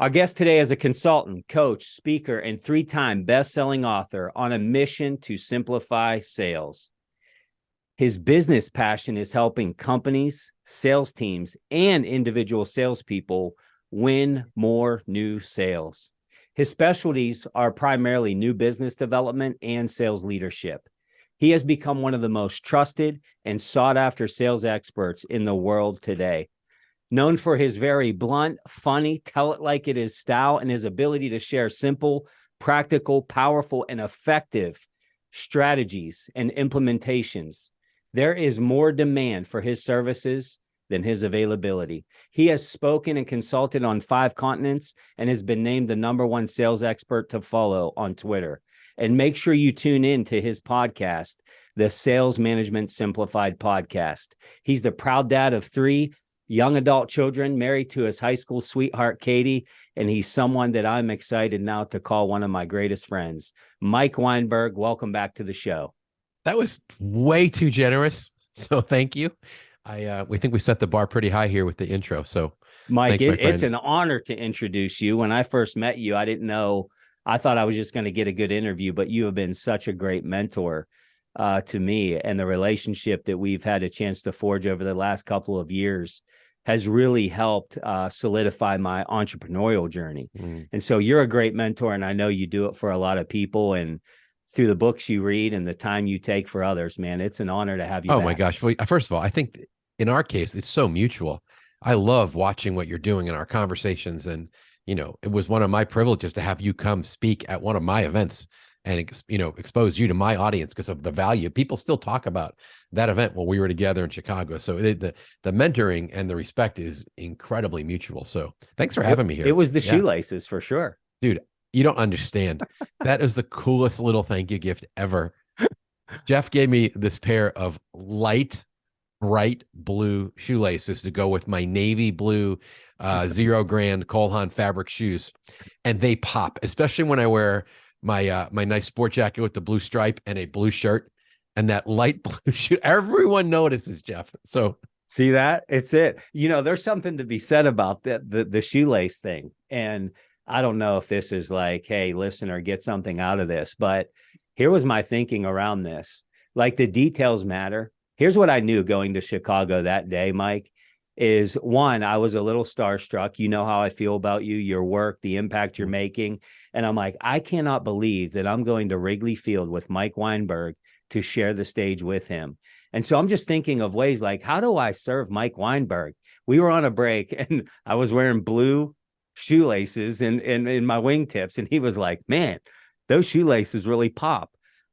Our guest today is a consultant, coach, speaker, and three-time best-selling author on a mission to simplify sales. His business passion is helping companies, sales teams, and individual salespeople win more new sales. His specialties are primarily new business development and sales leadership. He has become one of the most trusted and sought-after sales experts in the world today. Known for his very blunt, funny, tell it like it is style and his ability to share simple, practical, powerful, and effective strategies and implementations, there is more demand for his services than his availability. He has spoken and consulted on 5 continents and has been named the #1 sales expert to follow on Twitter. And make sure you tune in to his podcast, the Sales Management Simplified podcast. He's the proud dad of 3 young adult children, married to his high school sweetheart, Katie, and he's someone that I'm excited now to call one of my greatest friends. Mike Weinberg, welcome back to the show. That was way too generous, so thank you. We think we set the bar pretty high here with the intro, so Mike, thanks, it's an honor to introduce you. When I first met you, I didn't know, I thought I was just going to get a good interview, but you have been such a great mentor to me, and the relationship that we've had a chance to forge over the last couple of years has really helped solidify my entrepreneurial journey. And so you're a great mentor, and I know you do it for a lot of people, and through the books you read and the time you take for others, man, it's an honor to have you back. My gosh. Well, first of all, I think in our case, it's so mutual. I love watching what you're doing in our conversations. And, it was one of my privileges to have you come speak at one of my events and, expose you to my audience because of the value. People still talk about that event when we were together in Chicago. So the mentoring and the respect is incredibly mutual. So thanks for having me here. It was the shoelaces for sure. Dude, you don't understand. That is the coolest little thank you gift ever. Jeff gave me this pair of light, bright blue shoelaces to go with my navy blue 0 grand Cole Haan fabric shoes. And they pop, especially when I wear my nice sport jacket with the blue stripe and a blue shirt and that light blue shoe. Everyone notices, Jeff. So see that? It's it. There's something to be said about the shoelace thing. And I don't know if this is like, hey, listener, get something out of this, but here was my thinking around this. Like, the details matter. Here's what I knew going to Chicago that day, Mike, is one, I was a little starstruck. You know how I feel about you, your work, the impact you're making. And I'm like, I cannot believe that I'm going to Wrigley Field with Mike Weinberg to share the stage with him. And so I'm just thinking of ways like, how do I serve Mike Weinberg? We were on a break and I was wearing blue shoelaces and in my wingtips. And he was like, man, those shoelaces really pop.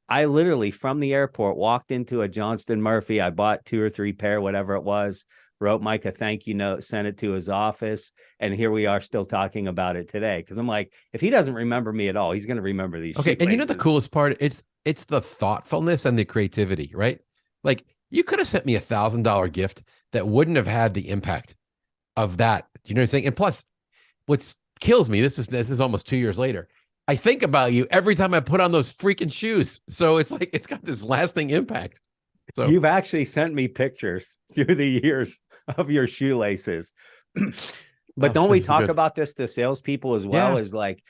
I literally from the airport walked into a Johnston Murphy. I bought 2 or 3 pair, whatever it was, wrote Mike a thank you note, sent it to his office. And here we are still talking about it today. Cause I'm like, if he doesn't remember me at all, he's going to remember these. Okay. shoelaces. And the coolest part, it's the thoughtfulness and the creativity, right? Like, you could have sent me $1,000 gift that wouldn't have had the impact of that. You know what I'm saying? And plus, what kills me, this is almost 2 years later, I think about you every time I put on those freaking shoes. So it's like, it's got this lasting impact. So you've actually sent me pictures through the years of your shoelaces. But don't we talk about this to salespeople as well? As like,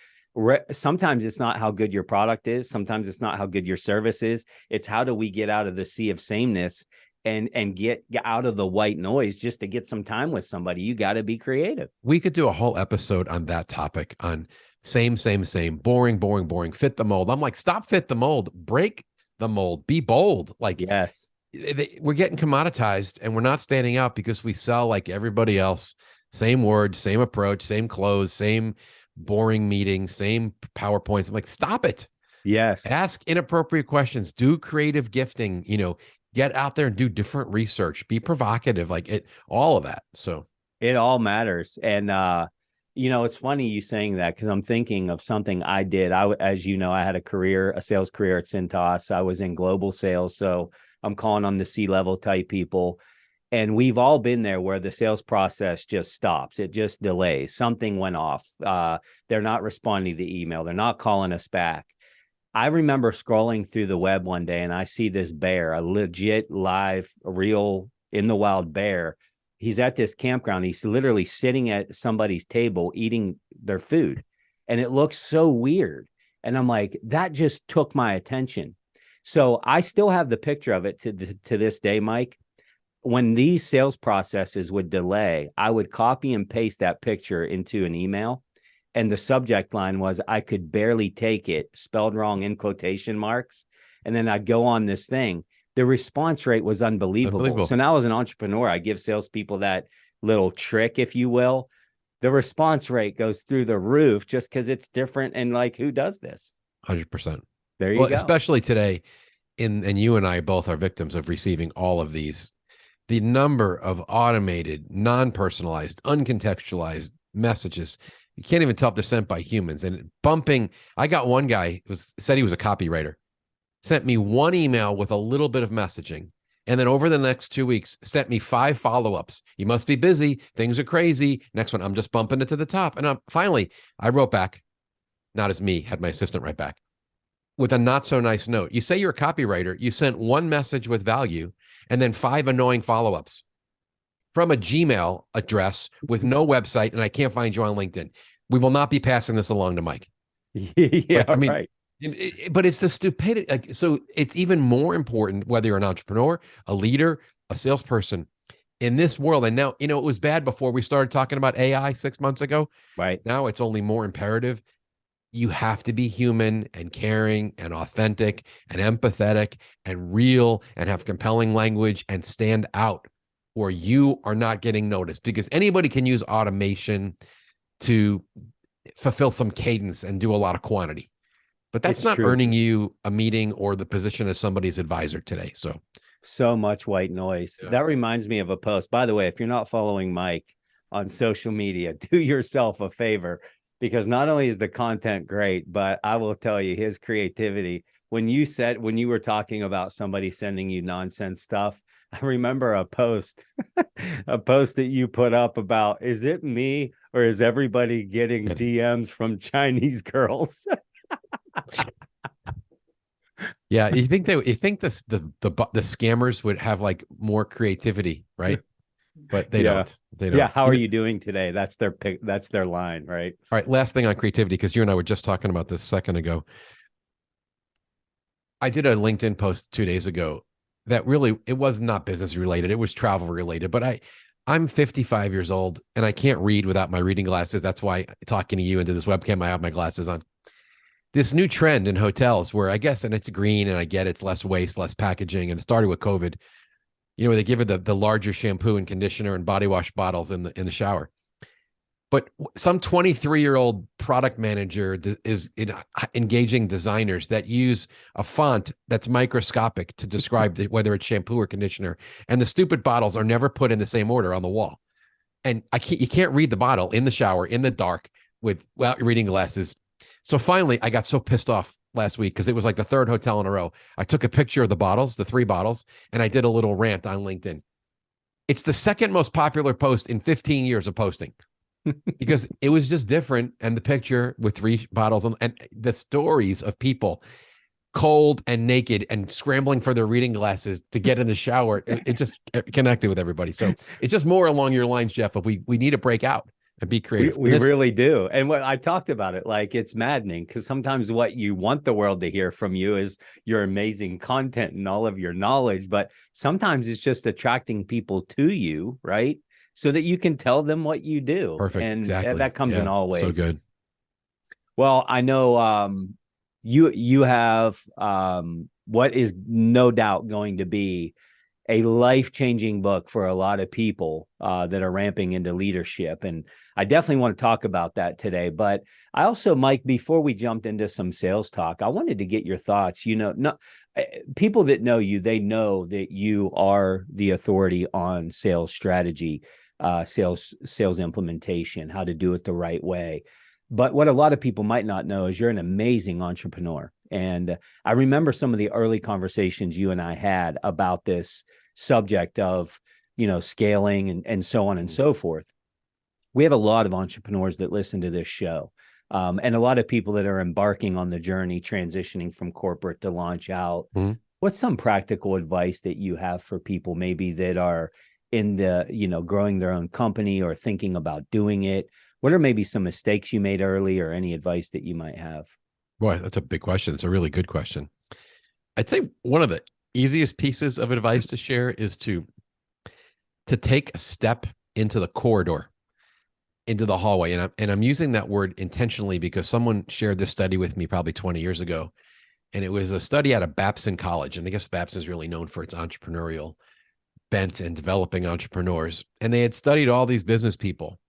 sometimes it's not how good your product is. Sometimes it's not how good your service is. It's how do we get out of the sea of sameness and get out of the white noise just to get some time with somebody. You got to be creative. We could do a whole episode on that topic, on same, boring, fit the mold. I'm like, stop fit the mold, break the mold, be bold. Like, yes, we're getting commoditized and we're not standing out because we sell like everybody else. Same words, same approach, same clothes, same boring meetings, same PowerPoints. I'm like, stop it. Yes. Ask inappropriate questions, do creative gifting, get out there and do different research, be provocative, like it, all of that. So it all matters. And, it's funny you saying that because I'm thinking of something I did. As you know, I had a sales career at Cintas. I was in global sales. So I'm calling on the C-level type people. And we've all been there where the sales process just stops. It just delays. Something went off. They're not responding to email. They're not calling us back. I remember scrolling through the web one day and I see this bear, a legit live, real in the wild bear he's at this campground. He's literally sitting at somebody's table eating their food. And it looks so weird. And I'm like, that just took my attention. So I still have the picture of it to this day, Mike. When these sales processes would delay, I would copy and paste that picture into an email. And the subject line was, I could barely take it, spelled wrong in quotation marks. And then I'd go on this thing. The response rate was unbelievable. So now as an entrepreneur, I give salespeople that little trick, if you will. The response rate goes through the roof just because it's different. And like, who does this? 100%. There you go. Especially today, and you and I both are victims of receiving all of these. The number of automated, non-personalized, uncontextualized messages, you can't even tell if they're sent by humans. And bumping, I got one guy who said he was a copywriter, sent me one email with a little bit of messaging. And then over the next 2 weeks, sent me 5 follow-ups. You must be busy. Things are crazy. Next one, I'm just bumping it to the top. And finally, I wrote back, not as me, had my assistant write back, with a not so nice note. You say you're a copywriter. You sent one message with value and then 5 annoying follow-ups from a Gmail address with no website, and I can't find you on LinkedIn. We will not be passing this along to Mike. Yeah, like, I mean, right. But it's the stupidity. Like, so it's even more important whether you're an entrepreneur, a leader, a salesperson in this world. And now, it was bad before we started talking about AI 6 months ago. Right. Now it's only more imperative. You have to be human and caring and authentic and empathetic and real and have compelling language and stand out, or you are not getting noticed, because anybody can use automation to fulfill some cadence and do a lot of quantity. But that's not earning you a meeting or the position as somebody's advisor today. So much white noise. Yeah. That reminds me of a post. By the way, if you're not following Mike on social media, do yourself a favor, because not only is the content great, but I will tell you his creativity. When you were talking about somebody sending you nonsense stuff, I remember a post that you put up about, is it me or is everybody getting DMs from Chinese girls? Yeah, you think the scammers would have like more creativity, right? But they don't. They don't. Yeah. How are you doing today? That's their line, right? All right. Last thing on creativity, because you and I were just talking about this a second ago. I did a LinkedIn post 2 days ago that really, it was not business related. It was travel related, but I'm 55 years old and I can't read without my reading glasses. That's why talking to you into this webcam, I have my glasses on. This new trend in hotels where I guess, and it's green and I get it's less waste, less packaging. And it started with COVID, where they give it the larger shampoo and conditioner and body wash bottles in the shower. But some 23-year-old product manager is engaging designers that use a font that's microscopic to describe whether it's shampoo or conditioner. And the stupid bottles are never put in the same order on the wall. And you can't read the bottle in the shower, in the dark, without reading glasses. So finally, I got so pissed off last week because it was like the third hotel in a row. I took a picture of the bottles, the 3 bottles, and I did a little rant on LinkedIn. It's the second most popular post in 15 years of posting. Because it was just different, and the picture with 3 bottles and the stories of people cold and naked and scrambling for their reading glasses to get in the shower, it just connected with everybody. So it's just more along your lines, Jeff, of we need to break out and be creative. We really do. And what I talked about it, like, it's maddening because sometimes what you want the world to hear from you is your amazing content and all of your knowledge, but sometimes it's just attracting people to you, right? So that you can tell them what you do. Perfect. And exactly. that comes in all ways. So good. Well, I know you have what is no doubt going to be a life-changing book for a lot of people that are ramping into leadership. And I definitely want to talk about that today. But I also, Mike, before we jumped into some sales talk, I wanted to get your thoughts. People that know you, they know that you are the authority on sales strategy, sales implementation, how to do it the right way. But what a lot of people might not know is you're an amazing entrepreneur. And I remember some of the early conversations you and I had about this subject of, scaling and so on and so forth. We have a lot of entrepreneurs that listen to this show, and a lot of people that are embarking on the journey, transitioning from corporate to launch out. Mm-hmm. What's some practical advice that you have for people maybe that are in the, growing their own company or thinking about doing it? What are maybe some mistakes you made early, or any advice that you might have? Boy, that's a big question. It's a really good question. I'd say one of the easiest pieces of advice to share is to take a step into the corridor, into the hallway. And I'm using that word intentionally because someone shared this study with me probably 20 years ago. And it was a study out of Babson College. And I guess Babson is really known for its entrepreneurial bent and developing entrepreneurs. And they had studied all these business people.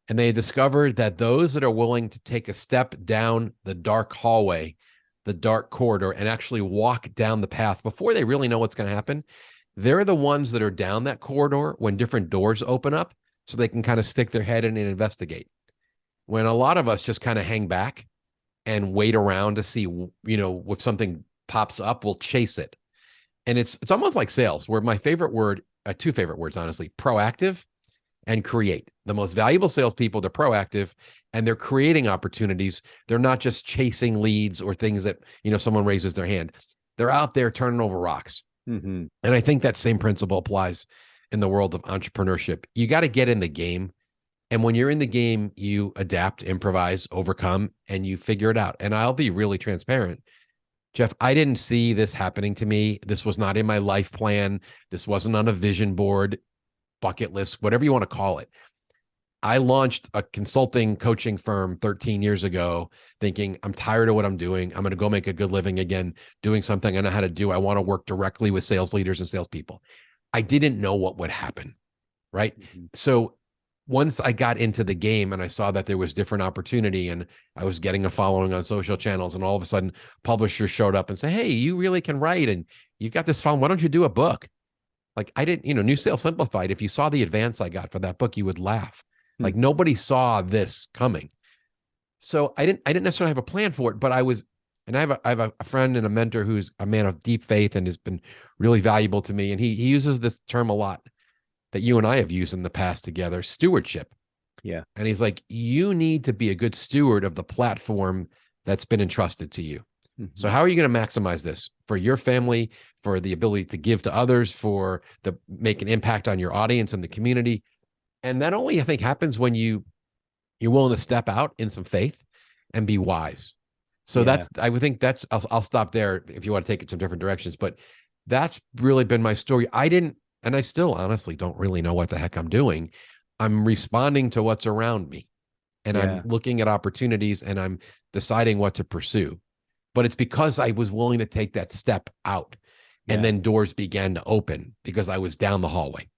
And they had discovered that those that are willing to take a step down the dark hallway, the dark corridor, and actually walk down the path before they really know what's going to happen, they're the ones that are down that corridor when different doors open up, so they can kind of stick their head in and investigate. When a lot of us just kind of hang back and wait around to see, if something pops up, we'll chase it. And it's almost like sales, where my favorite word, two favorite words, honestly, proactive and create. The most valuable salespeople, they're proactive and they're creating opportunities. They're not just chasing leads or things that, someone raises their hand. They're out there turning over rocks. Mm-hmm. And I think that same principle applies in the world of entrepreneurship. You got to get in the game. And when you're in the game, you adapt, improvise, overcome, and you figure it out. And I'll be really transparent. Jeff, I didn't see this happening to me. This was not in my life plan. This wasn't on a vision board, bucket list, whatever you want to call it. I launched a consulting coaching firm 13 years ago thinking, I'm tired of what I'm doing. I'm going to go make a good living again, doing something I know how to do. I want to work directly with sales leaders and salespeople. I didn't know what would happen, right? Mm-hmm. So once I got into the game and I saw that there was different opportunity and I was getting a following on social channels, and all of a sudden publishers showed up and say, hey, you really can write and you've got this following. Why don't you do a book? Like I didn't, New Sales Simplified. If you saw the advance I got for that book, you would laugh. Like nobody saw this coming. So I didn't necessarily have a plan for it, but I have a friend and a mentor who's a man of deep faith and has been really valuable to me. And he uses this term a lot that you and I have used in the past together, stewardship. Yeah. And he's like, you need to be a good steward of the platform that's been entrusted to you. Mm-hmm. So how are you going to maximize this for your family, for the ability to give to others, for the make an impact on your audience and the community? And that only, I think, happens when you're willing to step out in some faith and be wise. So I would think I'll stop there if you want to take it some different directions, but that's really been my story. And I still honestly don't really know what the heck I'm doing. I'm responding to what's around me and I'm looking at opportunities and I'm deciding what to pursue. But it's because I was willing to take that step out and then doors began to open because I was down the hallway.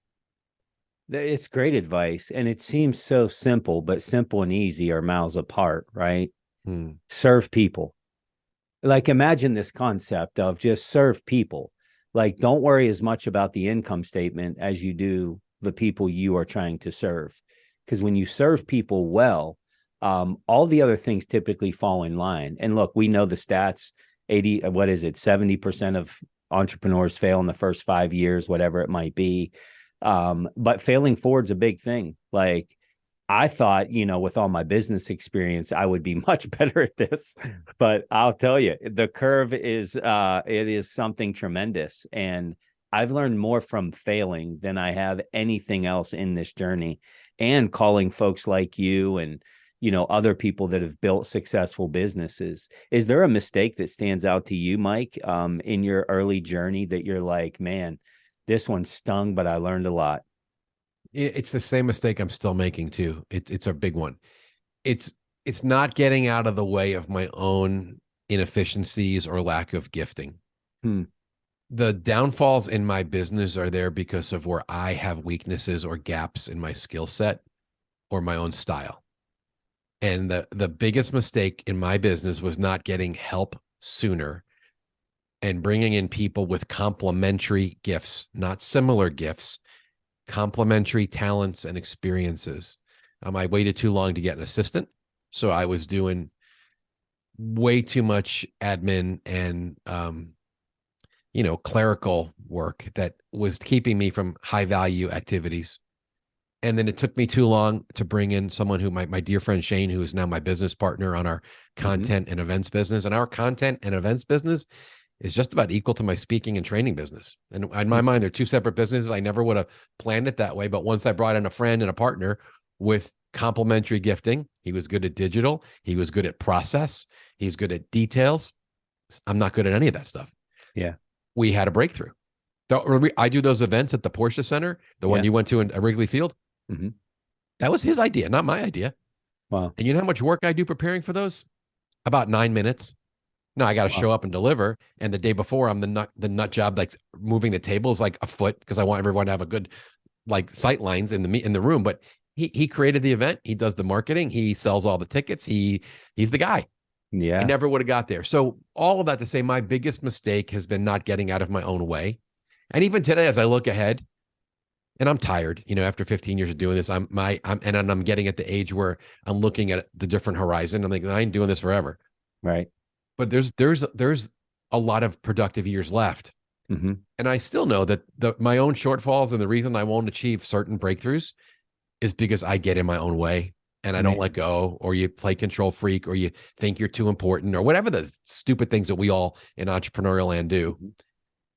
It's great advice. And it seems so simple, but simple and easy are miles apart, right? Serve people. Like imagine this concept of just serve people. Like don't worry as much about the income statement as you do the people you are trying to serve. Because when you serve people well, all the other things typically fall in line. And look, we know the stats, 70% of entrepreneurs fail in the first 5 years, whatever it might be. But failing forward's a big thing. Like I thought, with all my business experience, I would be much better at this, but I'll tell you, the curve is, it is something tremendous. And I've learned more from failing than I have anything else in this journey, and calling folks like you and, other people that have built successful businesses. Is there a mistake that stands out to you, Mike, in your early journey that you're like, man, this one stung, but I learned a lot? It's the same mistake I'm still making too. It's a big one. It's not getting out of the way of my own inefficiencies or lack of gifting. The downfalls in my business are there because of where I have weaknesses or gaps in my skill set or my own style. And the biggest mistake in my business was not getting help sooner and bringing in people with complementary gifts, not similar gifts, complementary talents and experiences. I waited too long to get an assistant. So I was doing way too much admin and, clerical work that was keeping me from high value activities. And then it took me too long to bring in someone who my dear friend Shane, who is now my business partner on our content and events business. And our content and events business is just about equal to my speaking and training business. And in my mind, they're two separate businesses. I never would have planned it that way. But once I brought in a friend and a partner with complementary gifting, he was good at digital. He was good at process. He's good at details. I'm not good at any of that stuff. Yeah. We had a breakthrough. I do those events at the Porsche Center, the one you went to in Wrigley Field. Mm-hmm. That was his idea, not my idea. Wow. And you know how much work I do preparing for those? About 9 minutes. No, I got to show up and deliver. And the day before, I'm the nut job, like moving the tables like a foot because I want everyone to have a good like sight lines in the room. But he created the event. He does the marketing. He sells all the tickets. He's the guy. Yeah. I never would have got there. So all of that to say, my biggest mistake has been not getting out of my own way. And even today, as I look ahead, and I'm tired, after 15 years of doing this, I'm getting at the age where I'm looking at the different horizon. I'm like, I ain't doing this forever. Right. But there's a lot of productive years left. Mm-hmm. And I still know that my own shortfalls and the reason I won't achieve certain breakthroughs is because I get in my own way and I don't let go, or you play control freak, or you think you're too important, or whatever the stupid things that we all in entrepreneurial land do.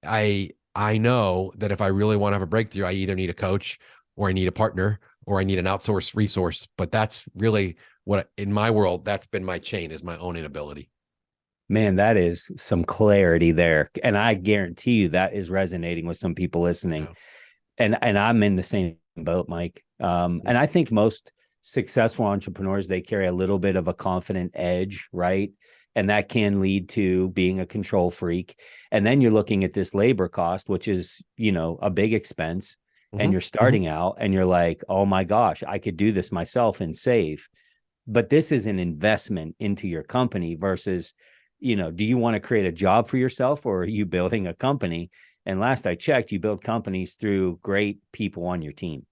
Mm-hmm. I know that if I really want to have a breakthrough, I either need a coach, or I need a partner, or I need an outsourced resource. But that's really what, in my world, that's been my chain, is my own inability. Man, that is some clarity there. And I guarantee you that is resonating with some people listening. Yeah. And I'm in the same boat, Mike. And I think most successful entrepreneurs, they carry a little bit of a confident edge, right? And that can lead to being a control freak. And then you're looking at this labor cost, which is, a big expense. Mm-hmm. And you're starting out and you're like, oh my gosh, I could do this myself and save. But this is an investment into your company versus, do you want to create a job for yourself, or are you building a company? And last I checked, you build companies through great people on your team.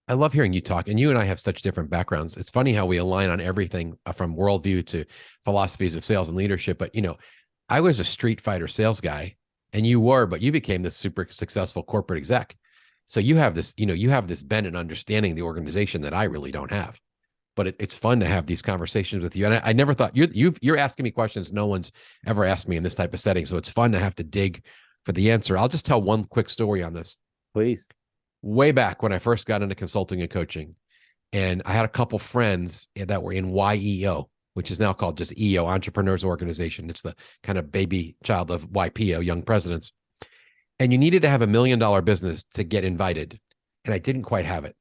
I love hearing you talk, and you and I have such different backgrounds. It's funny how we align on everything from worldview to philosophies of sales and leadership. But, I was a street fighter sales guy, and but you became this super successful corporate exec. So you have this, you have this bent and understanding the organization that I really don't have. But it's fun to have these conversations with you. And I never thought you're asking me questions no one's ever asked me in this type of setting. So it's fun to have to dig for the answer. I'll just tell one quick story on this. Please. Way back when I first got into consulting and coaching, and I had a couple friends that were in YEO, which is now called just EO, Entrepreneurs Organization. It's the kind of baby child of YPO, Young Presidents. And you needed to have $1 million business to get invited. And I didn't quite have it.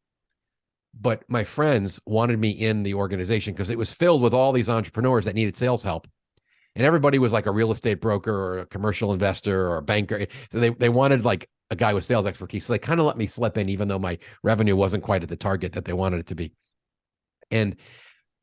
But my friends wanted me in the organization because it was filled with all these entrepreneurs that needed sales help. And everybody was like a real estate broker or a commercial investor or a banker. So they wanted like a guy with sales expertise. So they kind of let me slip in, even though my revenue wasn't quite at the target that they wanted it to be. And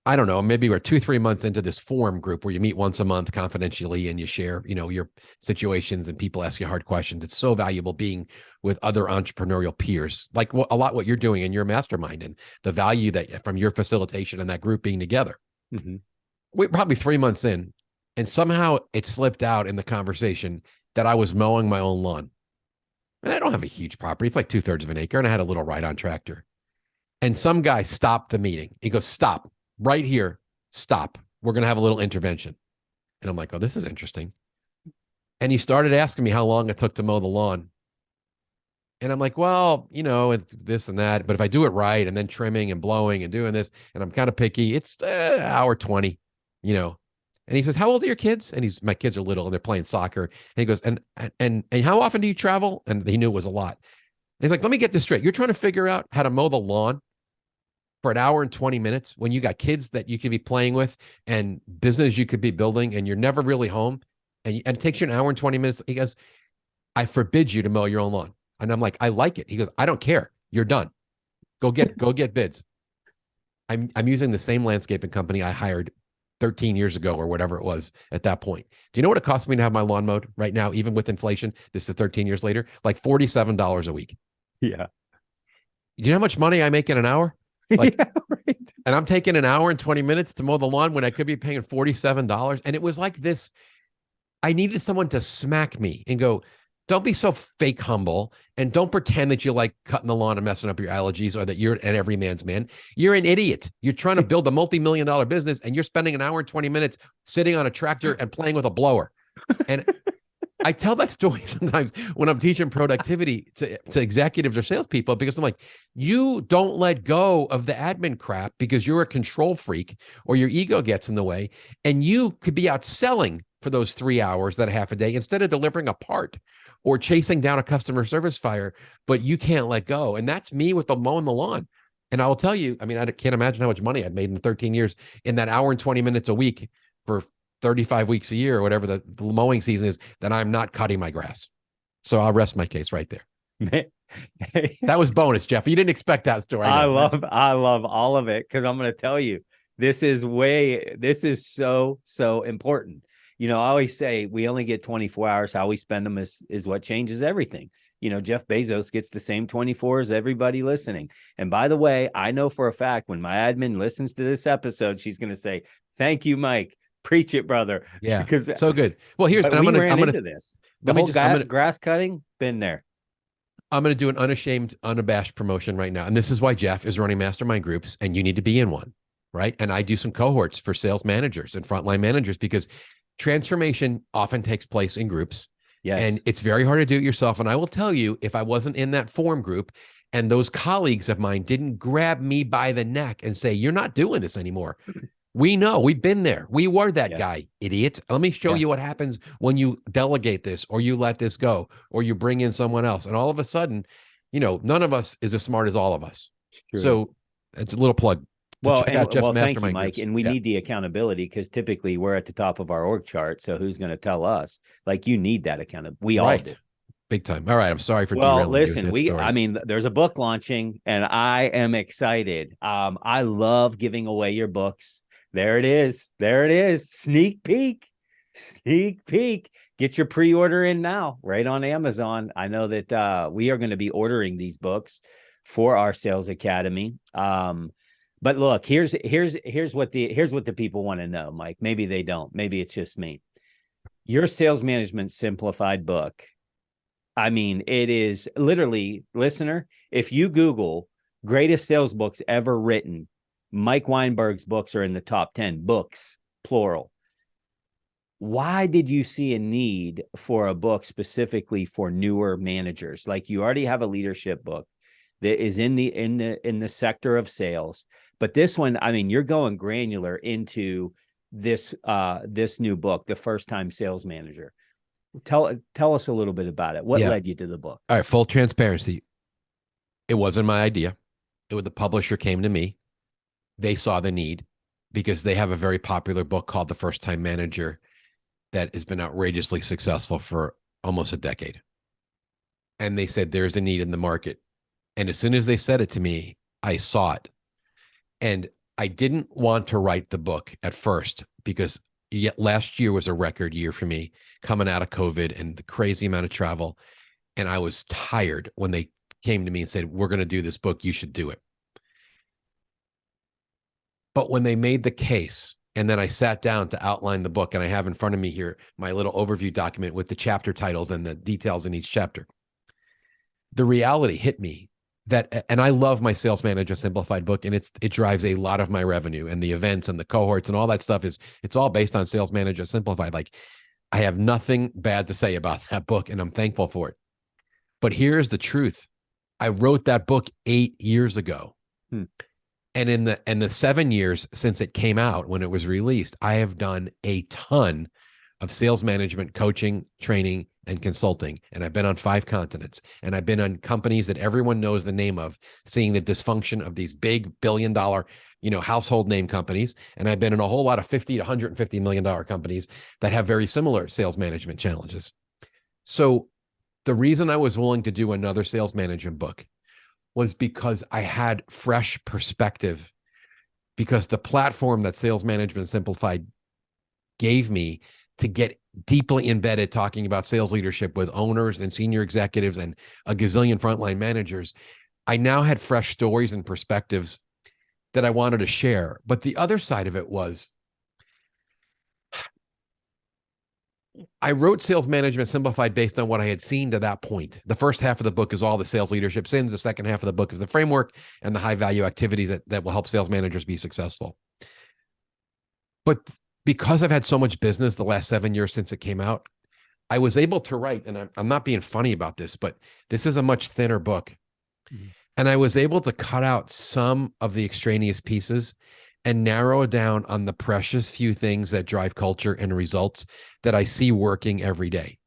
I don't know, maybe we're 2-3 months into this forum group where you meet once a month confidentially and you share, your situations, and people ask you hard questions. It's so valuable being with other entrepreneurial peers, like a lot what you're doing in your mastermind, and the value that from your facilitation and that group being together. Mm-hmm. We're probably 3 months in, and somehow it slipped out in the conversation that I was mowing my own lawn. And I don't have a huge property. It's like 2/3 of an acre. And I had a little ride-on tractor. And some guy stopped the meeting. He goes, stop right here. Stop. We're going to have a little intervention. And I'm like, oh, this is interesting. And he started asking me how long it took to mow the lawn. And I'm like, well, it's this and that. But if I do it right, and then trimming and blowing and doing this, and I'm kind of picky, it's hour 20, And he says, how old are your kids? And my kids are little and they're playing soccer. And he goes, and how often do you travel? And he knew it was a lot. And he's like, let me get this straight. You're trying to figure out how to mow the lawn for an hour and 20 minutes when you got kids that you could be playing with and business you could be building, and you're never really home. And it takes you an hour and 20 minutes. He goes, I forbid you to mow your own lawn. And I'm like, I like it. He goes, I don't care. You're done. Go get bids. I'm using the same landscaping company I hired 13 years ago or whatever it was at that point. Do you know what it costs me to have my lawn mowed right now, even with inflation? This is 13 years later, like $47 a week. Yeah. Do you know how much money I make in an hour? Like, yeah, right. And I'm taking an hour and 20 minutes to mow the lawn when I could be paying $47. And it was like this. I needed someone to smack me and go, don't be so fake humble, and don't pretend that you like cutting the lawn and messing up your allergies, or that you're an everyman's man. You're an idiot. You're trying to build a multi-million-dollar business, and you're spending an hour and 20 minutes sitting on a tractor and playing with a blower. And I tell that story sometimes when I'm teaching productivity to executives or salespeople, because I'm like, you don't let go of the admin crap because you're a control freak or your ego gets in the way. And you could be out selling for those 3 hours, that half a day, instead of delivering a part or chasing down a customer service fire, but you can't let go. And that's me with the mowing the lawn. And I will tell you, I mean, I can't imagine how much money I've made in 13 years in that hour and 20 minutes a week for 35 weeks a year or whatever the mowing season is, that I'm not cutting my grass. So I'll rest my case right there. That was bonus, Jeff. You didn't expect that story. I love all of it, because I'm going to tell you, this is so important. I always say we only get 24 hours. How we spend them is what changes everything. Jeff Bezos gets the same 24 as everybody listening. And by the way, I know for a fact when my admin listens to this episode, she's going to say, "Thank you, Mike. Preach it, brother." Yeah, because so good. Well, here's I'm gonna into this. The whole grass cutting, been there. I'm going to do an unashamed, unabashed promotion right now. And this is why Jeff is running mastermind groups and you need to be in one, right? And I do some cohorts for sales managers and frontline managers, because transformation often takes place in groups. Yes. And it's very hard to do it yourself. And I will tell you, if I wasn't in that forum group and those colleagues of mine didn't grab me by the neck and say, "You're not doing this anymore. We know, we've been there. We were that guy, idiot. Let me show you what happens when you delegate this, or you let this go, or you bring in someone else." And all of a sudden, none of us is as smart as all of us. So it's a little plug. Well, thank you, Mike. And we need the accountability, because typically we're at the top of our org chart. So who's going to tell us? Like, you need that accountability. We all do. Big time. All right. I'm sorry for derailing listen, you. There's a book launching and I am excited. I love giving away your books. There it is. Sneak peek. Get your pre-order in now, right on Amazon. I know that we are going to be ordering these books for our sales academy. But look, here's what the people want to know, Mike. Maybe they don't. Maybe it's just me. Your Sales Management Simplified book. I mean, it is literally, listener, if you Google greatest sales books ever written, Mike Weinberg's books are in the top 10 books, plural. Why did you see a need for a book specifically for newer managers? Like, you already have a leadership book that is in the sector of sales, but this one, I mean, you're going granular into this new book, The First Time Sales Manager. Tell us a little bit about it. What led you to the book? All right, full transparency. It wasn't my idea. The publisher came to me. They saw the need because they have a very popular book called The First Time Manager that has been outrageously successful for almost a decade. And they said, there's a need in the market. And as soon as they said it to me, I saw it. And I didn't want to write the book at first because last year was a record year for me, coming out of COVID and the crazy amount of travel. And I was tired when they came to me and said, "We're going to do this book. You should do it." But when they made the case, and then I sat down to outline the book, and I have in front of me here my little overview document with the chapter titles and the details in each chapter, the reality hit me that, and I love my Sales Manager Simplified book, and it drives a lot of my revenue, and the events and the cohorts and all that stuff it's all based on Sales Manager Simplified. Like, I have nothing bad to say about that book, and I'm thankful for it. But here's the truth. I wrote that book 8 years ago. And in the 7 years since it came out, when it was released, I have done a ton of sales management coaching, training, and consulting. And I've been on 5 continents, and I've been on companies that everyone knows the name of, seeing the dysfunction of these big billion-dollar, household name companies. And I've been in a whole lot of $50 to $150 million companies that have very similar sales management challenges. So the reason I was willing to do another sales management book was because I had fresh perspective, because the platform that Sales Management Simplified gave me to get deeply embedded talking about sales leadership with owners and senior executives and a gazillion frontline managers, I now had fresh stories and perspectives that I wanted to share. But the other side of it was, I wrote Sales Management Simplified based on what I had seen to that point. The first half of the book is all the sales leadership sins. The second half of the book is the framework and the high value activities that will help sales managers be successful. But because I've had so much business the last 7 years since it came out, I was able to write, and I'm not being funny about this, but this is a much thinner book. Mhm. And I was able to cut out some of the extraneous pieces and narrow it down on the precious few things that drive culture and results that I see working every day.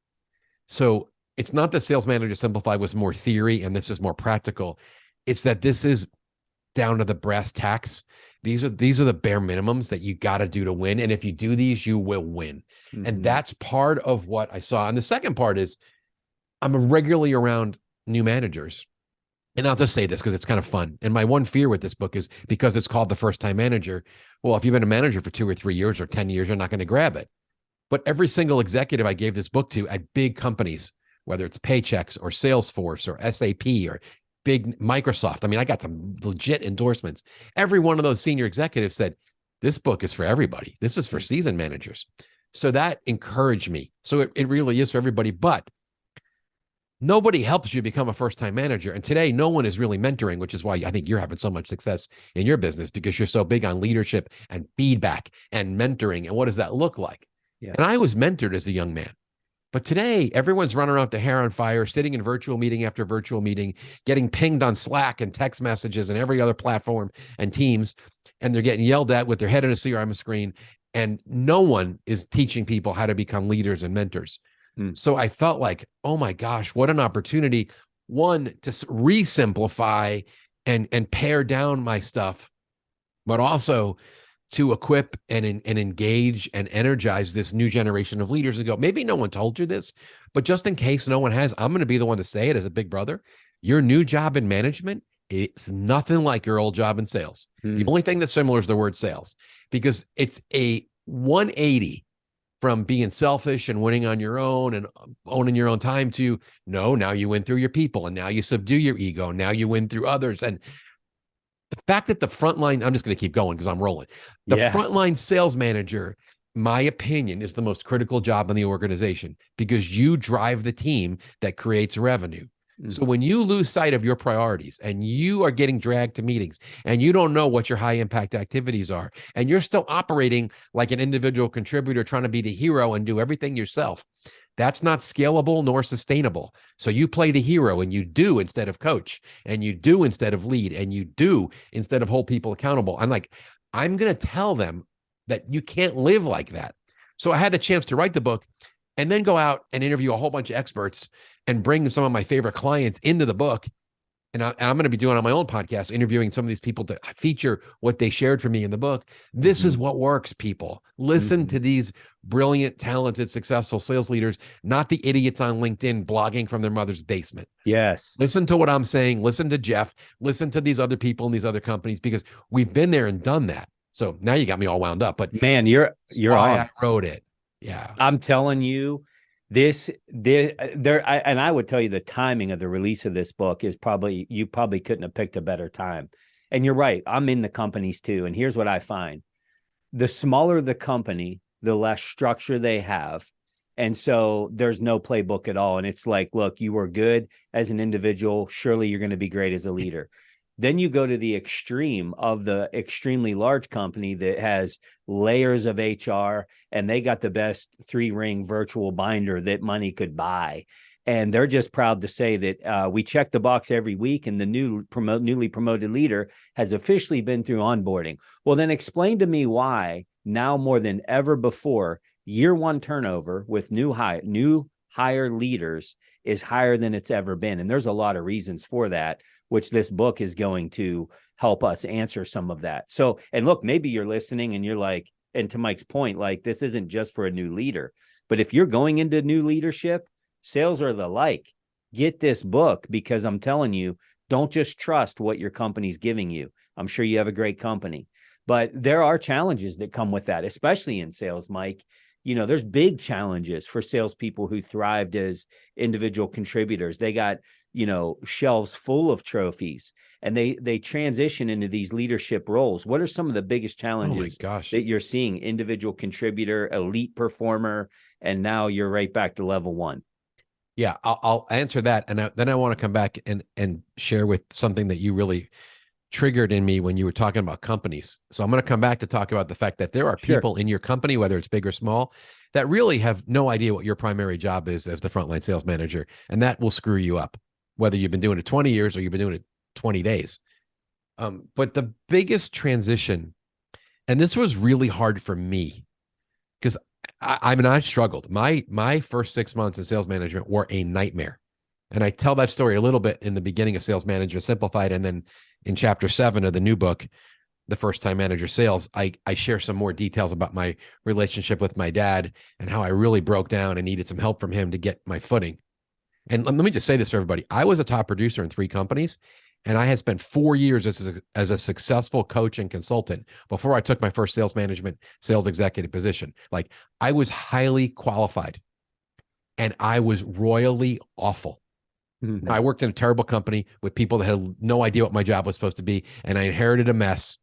So it's not that Sales Manager Simplified was more theory and this is more practical. It's that this is down to the brass tacks. These are the bare minimums that you got to do to win. And if you do these, you will win. And Mhm. that's part of what I saw. And the second part is I'm regularly around new managers. And I'll just say this because it's kind of fun. And my one fear with this book is because it's called The First Time Manager. Well, if you've been a manager for 2 or 3 years or 10 years, you're not going to grab it. But every single executive I gave this book to at big companies, whether it's Paychex or Salesforce or SAP or big Microsoft, I mean, I got some legit endorsements. Every one of those senior executives said, this book is for everybody. This is for seasoned managers. So that encouraged me. So it really is for everybody. But nobody helps you become a first-time manager. And today, no one is really mentoring, which is why I think you're having so much success in your business because you're so big on leadership and feedback and mentoring. And what does that look like? Yeah. And I was mentored as a young man. But today, everyone's running around with their hair on fire, sitting in virtual meeting after virtual meeting, getting pinged on Slack and text messages and every other platform and Teams. And they're getting yelled at with their head on a CRM screen. And no one is teaching people how to become leaders and mentors. Mm. So I felt like, oh my gosh, what an opportunity. One, to re-simplify and pare down my stuff, but also to equip and engage and energize this new generation of leaders and go, maybe no one told you this, but just in case no one has, I'm going to be the one to say it as a big brother. Your new job in management is nothing like your old job in sales. The Mm. only thing that's similar is the word sales, because it's a 180 from being selfish and winning on your own and owning your own time to no, now you win through your people and now you subdue your ego. Now you win through others. And the fact that the frontline, I'm just going to keep going because I'm rolling. The Yes. frontline sales manager, my opinion, is the most critical job in the organization because you drive the team that creates revenue. Mm. So when you lose sight of your priorities and you are getting dragged to meetings and you don't know what your high impact activities are, and you're still operating like an individual contributor trying to be the hero and do everything yourself, that's not scalable nor sustainable. So you play the hero and you do instead of coach, and you do instead of lead, and you do instead of hold people accountable. I'm going to tell them that you can't live like that. So I had the chance to write the book and then go out and interview a whole bunch of experts and bring some of my favorite clients into the book. And I'm going to be doing on my own podcast, interviewing some of these people to feature what they shared for me in the book. This is Mhm. what works, people. Listen Mhm. to these brilliant, talented, successful sales leaders, not the idiots on LinkedIn blogging from their mother's basement. Yes. Listen to what I'm saying. Listen to Jeff. Listen to these other people in these other companies because we've been there and done that. So now you got me all wound up, but Man, that's you're why I on. wrote it. Yeah. I'm telling you, and I would tell you the timing of the release of this book is probably, you probably couldn't have picked a better time. And you're right. I'm in the companies too. And here's what I find: the smaller the company, the less structure they have. And so there's no playbook at all. And it's like, look, you were good as an individual. Surely you're going to be great as a leader. Then you go to the extreme of the extremely large company that has layers of HR, and they got the best 3-ring virtual binder that money could buy. And they're just proud to say that we check the box every week, and the newly promoted leader has officially been through onboarding. Well, then explain to me why now more than ever before, year one turnover with new hire leaders is higher than it's ever been. And there's a lot of reasons for that, which this book is going to help us answer some of that. So, and look, maybe you're listening and you're like, and to Mike's point, like, this isn't just for a new leader, but if you're going into new leadership, sales or the like, get this book, because I'm telling you, don't just trust what your company's giving you. I'm sure you have a great company, but there are challenges that come with that, especially in sales, Mike. You know, there's big challenges for salespeople who thrived as individual contributors. They got, you know, shelves full of trophies, and they transition into these leadership roles. What are some of the biggest Oh my challenges gosh. that you're seeing? Individual contributor, elite performer, and now you're right back to level one. Yeah, I'll answer that, and then I want to come back and share with something that you really triggered in me when you were talking about companies. So I'm going to come back to talk about the fact that there are Sure. people in your company, whether it's big or small, that really have no idea what your primary job is as the frontline sales manager. And that will screw you up, whether you've been doing it 20 years or you've been doing it 20 days. But the biggest transition, and this was really hard for me because I struggled. My first 6 months in sales management were a nightmare. And I tell that story a little bit in the beginning of Sales Management Simplified. And then in chapter 7 of the new book, The First Time Manager Sales, I share some more details about my relationship with my dad and how I really broke down and needed some help from him to get my footing. And let me just say this for everybody. I was a top producer in 3 companies, and I had spent 4 years as a successful coach and consultant before I took my first sales management, sales executive position. Like, I was highly qualified, and I was royally awful. Mhm. I worked in a terrible company with people that had no idea what my job was supposed to be, and I inherited a mess,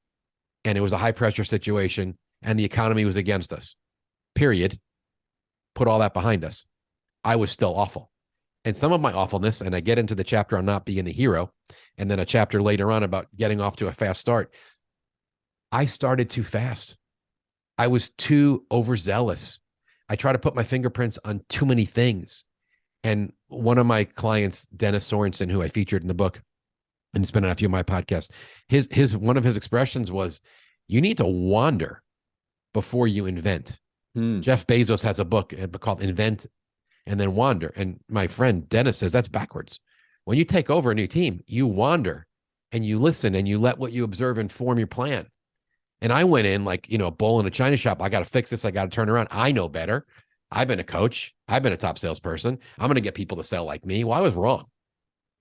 and it was a high pressure situation, and the economy was against us. Period. Put all that behind us. I was still awful. And some of my awfulness, and I get into the chapter on not being the hero, and then a chapter later on about getting off to a fast start. I started too fast. I was too overzealous. I tried to put my fingerprints on too many things. And one of my clients, Dennis Sorensen, who I featured in the book, and it's been on a few of my podcasts, one of his expressions was, you need to wander before you invent. Jeff Bezos has a book called Invent and Then Wander. And my friend Dennis says that's backwards. When you take over a new team, you wander and you listen and you let what you observe inform your plan. And I went in like, a bull in a china shop. I got to fix this. I got to turn around. I know better. I've been a coach. I've been a top salesperson. I'm going to get people to sell like me. Well, I was wrong.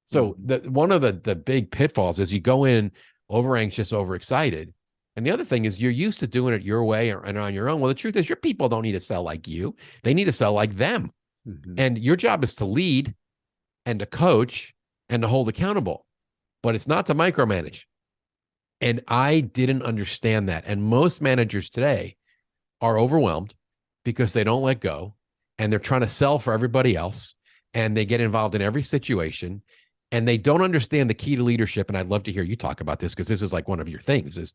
So one of the big pitfalls is you go in over anxious, overexcited. And the other thing is you're used to doing it your way and on your own. Well, the truth is your people don't need to sell like you. They need to sell like them. And your job is to lead and to coach and to hold accountable, but it's not to micromanage. And I didn't understand that. And most managers today are overwhelmed because they don't let go and they're trying to sell for everybody else and they get involved in every situation and they don't understand the key to leadership. And I'd love to hear you talk about this because this is like one of your things is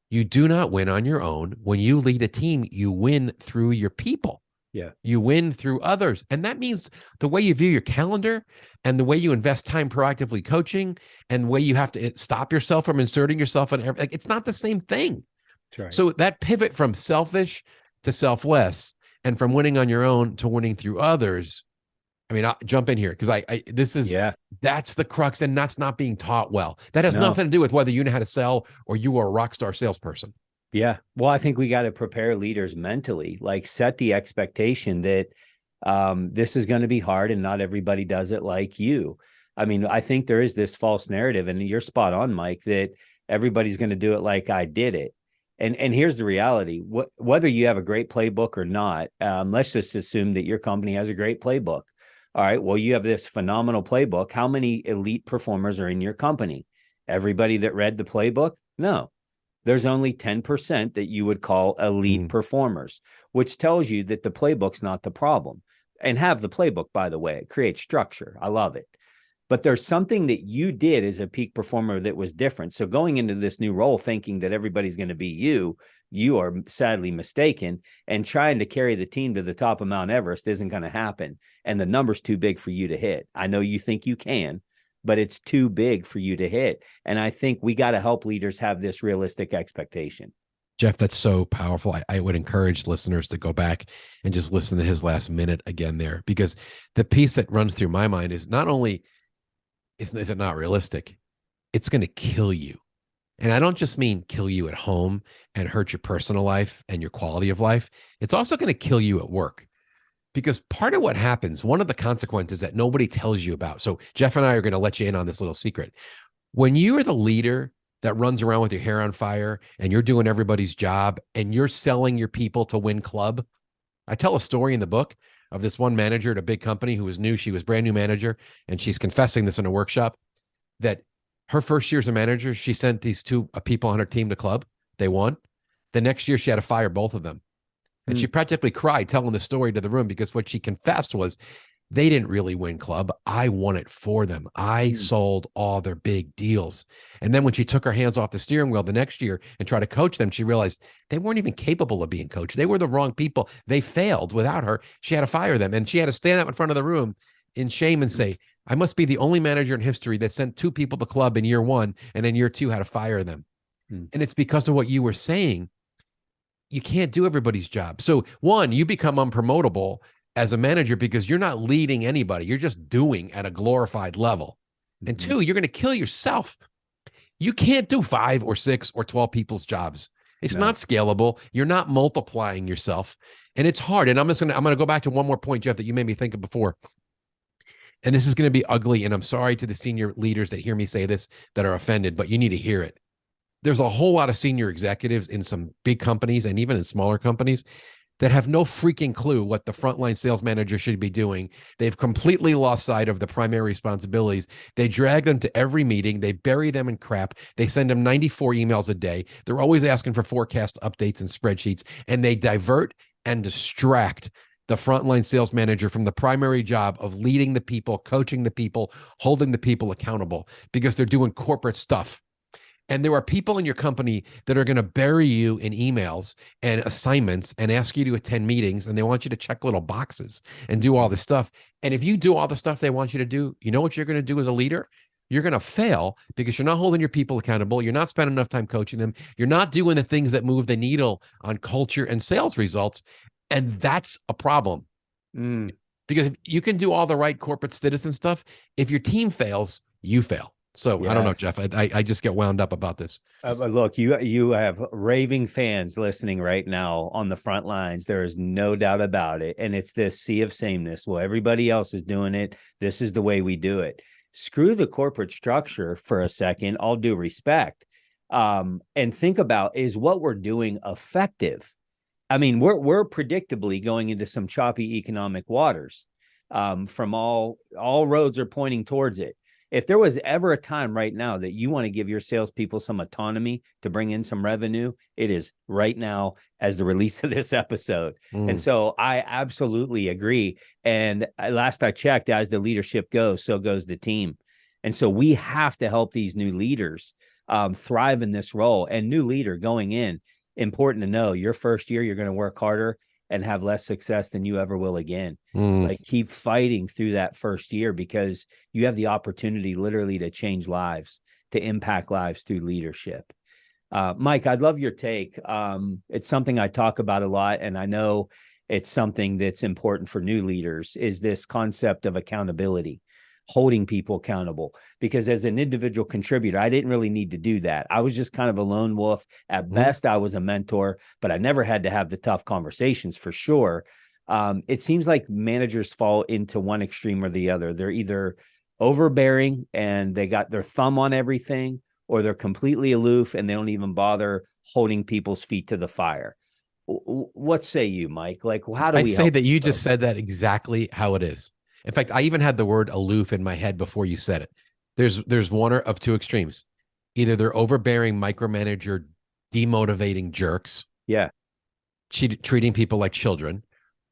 you do not win on your own. When you lead a team, you win through your people. Yeah. You win through others. And that means the way you view your calendar and the way you invest time proactively coaching and the way you have to stop yourself from inserting yourself in everything. It's not the same thing. That's right. So that pivot from selfish to selfless and from winning on your own to winning through others. I mean, I'll jump in here because that's the crux and that's not being taught well. That has nothing to do with whether you know how to sell or you are a rock star salesperson. Yeah. Well, I think we got to prepare leaders mentally, like set the expectation that this is going to be hard and not everybody does it like you. I mean, I think there is this false narrative, and you're spot on, Mike, that everybody's going to do it like I did it. And here's the reality. Whether you have a great playbook or not, let's just assume that your company has a great playbook. All right. Well, you have this phenomenal playbook. How many elite performers are in your company? Everybody that read the playbook? No. There's only 10% that you would call elite performers, which tells you that the playbook's not the problem. And have the playbook, by the way. It creates structure. I love it. But there's something that you did as a peak performer that was different. So going into this new role, thinking that everybody's going to be you are sadly mistaken. And trying to carry the team to the top of Mount Everest isn't going to happen. And the number's too big for you to hit. I know you think you can, but it's too big for you to hit. And I think we got to help leaders have this realistic expectation. Jeff, that's so powerful. I would encourage listeners to go back and just listen to his last minute again there, because the piece that runs through my mind is not only is it not realistic, it's going to kill you. And I don't just mean kill you at home and hurt your personal life and your quality of life. It's also going to kill you at work. Because part of what happens, one of the consequences that nobody tells you about. So Jeff and I are going to let you in on this little secret. When you are the leader that runs around with your hair on fire and you're doing everybody's job and you're selling your people to win club. I tell a story in the book of this one manager at a big company who was new. She was brand new manager. And she's confessing this in a workshop that her first year as a manager, she sent these two people on her team to club. They won. The next year she had to fire both of them. And she practically cried telling the story to the room because what she confessed was They didn't really win club. I won it for them. I Mm. sold all their big deals. And then when she took her hands off the steering wheel the next year and tried to coach them, she realized they weren't even capable of being coached. They were the wrong people. They failed without her. She had to fire them. And she had to stand up in front of the room in shame and say, I must be the only manager in history that sent 2 people to the club in year 1 and in year 2 had to fire them. Mm. And it's because of what you were saying. You can't do everybody's job. So one, you become unpromotable as a manager because you're not leading anybody. You're just doing at a glorified level. And Mhm. 2, you're going to kill yourself. You can't do 5 or 6 or 12 people's jobs. It's No. not scalable. You're not multiplying yourself. And it's hard. And I'm going to go back to one more point, Jeff, that you made me think of before. And this is going to be ugly. And I'm sorry to the senior leaders that hear me say this that are offended, but you need to hear it. There's a whole lot of senior executives in some big companies and even in smaller companies that have no freaking clue what the frontline sales manager should be doing. They've completely lost sight of the primary responsibilities. They drag them to every meeting. They bury them in crap. They send them 94 emails a day. They're always asking for forecast updates and spreadsheets, and they divert and distract the frontline sales manager from the primary job of leading the people, coaching the people, holding the people accountable because they're doing corporate stuff. And there are people in your company that are going to bury you in emails and assignments and ask you to attend meetings, and they want you to check little boxes and do all this stuff. And if you do all the stuff they want you to do, you know what you're going to do as a leader? You're going to fail because you're not holding your people accountable. You're not spending enough time coaching them. You're not doing the things that move the needle on culture and sales results. And that's a problem. Mm. Because if you can do all the right corporate citizen stuff, if your team fails, you fail. So I don't know, Jeff. Yes. I just get wound up about this. But look, you have raving fans listening right now on the front lines. There is no doubt about it. And it's this sea of sameness. Well, everybody else is doing it. This is the way we do it. Screw the corporate structure for a second, all due respect. And think about, is what we're doing effective? I mean, we're predictably going into some choppy economic waters. From all roads are pointing towards it. If there was ever a time right now that you want to give your salespeople some autonomy to bring in some revenue, it is right now as the release of this episode. And so I absolutely agree. And last I checked, as the leadership goes, so goes the team. And so we have to help these new leaders thrive in this role. And new leader going in, important to know, your first year, you're going to work harder and have less success than you ever will again. Like, keep fighting through that first year because you have the opportunity literally to change lives, to impact lives through leadership. Mike, I'd love your take. It's something I talk about a lot, and I know it's something that's important for new leaders, is this concept of accountability, holding people accountable. Because as an individual contributor, I didn't really need to do that. I was just kind of a lone wolf. At best, I was a mentor, but I never had to have the tough conversations for sure. It seems like managers fall into one extreme or the other. They're either overbearing and they got their thumb on everything, or they're completely aloof and they don't even bother holding people's feet to the fire. What say you, Mike? Like, how do I'd we say help that these you just folks? said that exactly how it is. In fact, I even had the word aloof in my head before you said it. There's one of 2 extremes. Either they're overbearing, micromanager, demotivating jerks, Yeah, treating people like children,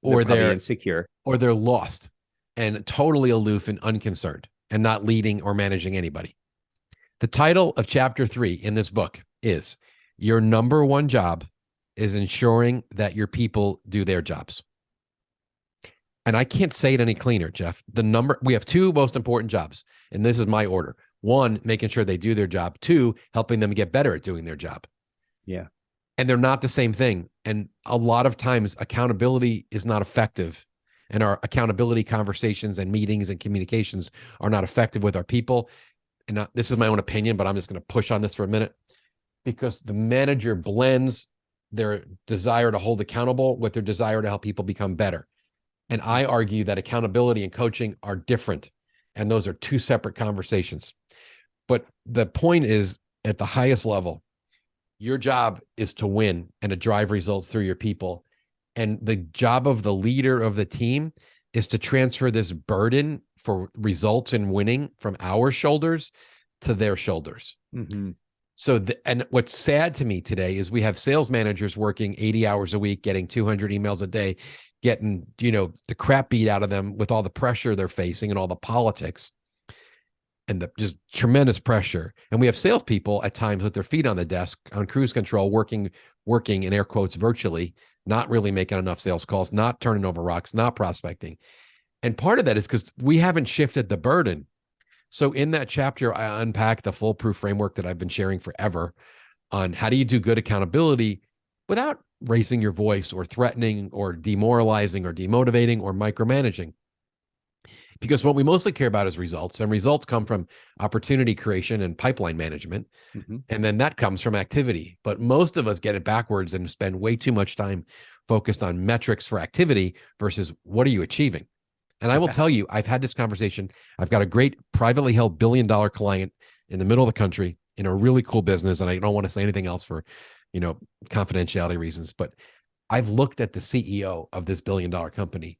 they're or probably they're insecure. lost and totally aloof and unconcerned and not leading or managing anybody. The title of chapter 3 in this book is Your Number One Job is Ensuring that Your People Do Their Jobs. And I can't say it any cleaner, Jeff. We have 2 most important jobs, and this is my order. 1, making sure they do their job. 2, helping them get better at doing their job. Yeah. And they're not the same thing. And a lot of times accountability is not effective. And our accountability conversations and meetings and communications are not effective with our people. And this is my own opinion, but I'm just going to push on this for a minute, because the manager blends their desire to hold accountable with their desire to help people become better. And I argue that accountability and coaching are different. And those are 2 separate conversations. But the point is, at the highest level, your job is to win and to drive results through your people. And the job of the leader of the team is to transfer this burden for results and winning from our shoulders to their shoulders. Mm-hmm. So, and what's sad to me today is we have sales managers working 80 hours a week, getting 200 emails a day, getting, the crap beat out of them with all the pressure they're facing and all the politics and the just tremendous pressure. And we have salespeople at times with their feet on the desk on cruise control, working in air quotes virtually, not really making enough sales calls, not turning over rocks, not prospecting. And part of that is because we haven't shifted the burden. So in that chapter, I unpack the foolproof framework that I've been sharing forever on how do you do good accountability without raising your voice or threatening or demoralizing or demotivating or micromanaging. Because what we mostly care about is results, and results come from opportunity creation and pipeline management. Mm-hmm. And then that comes from activity. But most of us get it backwards and spend way too much time focused on metrics for activity versus what are you achieving? And I will tell you, I've had this conversation. I've got a great privately held billion-dollar client in the middle of the country in a really cool business. And I don't want to say anything else for, confidentiality reasons, but I've looked at the CEO of this billion-dollar company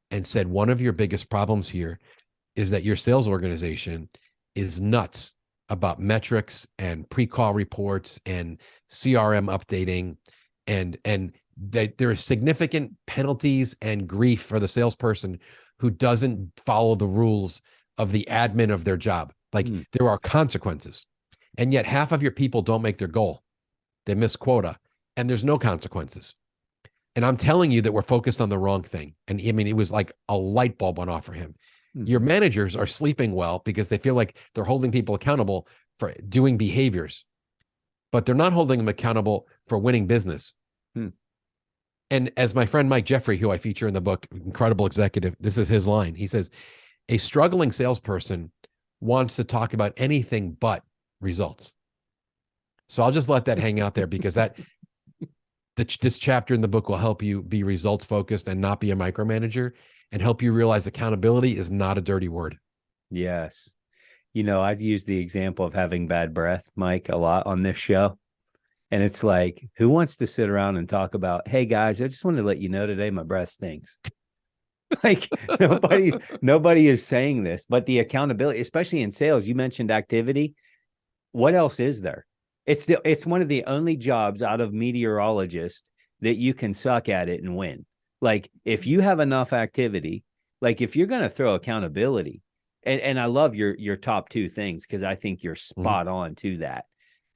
and said, one of your biggest problems here is that your sales organization is nuts about metrics and pre-call reports and CRM updating, and that there are significant penalties and grief for the salesperson who doesn't follow the rules of the admin of their job. Like there are consequences, and yet half of your people don't make their goal. They miss quota, and there's no consequences. And I'm telling you that we're focused on the wrong thing. And I mean, it was like a light bulb went off for him. Your managers are sleeping well because they feel like they're holding people accountable for doing behaviors, but they're not holding them accountable for winning business. And as my friend Mike Jeffrey, who I feature in the book, incredible executive, this is his line. He says, a struggling salesperson wants to talk about anything but results. So I'll just let that hang out there because this chapter in the book will help you be results focused and not be a micromanager, and help you realize accountability is not a dirty word. Yes. I've used the example of having bad breath, Mike, a lot on this show. And it's like, who wants to sit around and talk about, hey guys, I just wanted to let you know today my breath stinks. Like nobody is saying this, but the accountability, especially in sales, you mentioned activity. What else is there? It's one of the only jobs out of meteorologist that you can suck at it and win. Like if you have enough activity, like if you're going to throw accountability, and I love your top two things because I think you're spot on to that.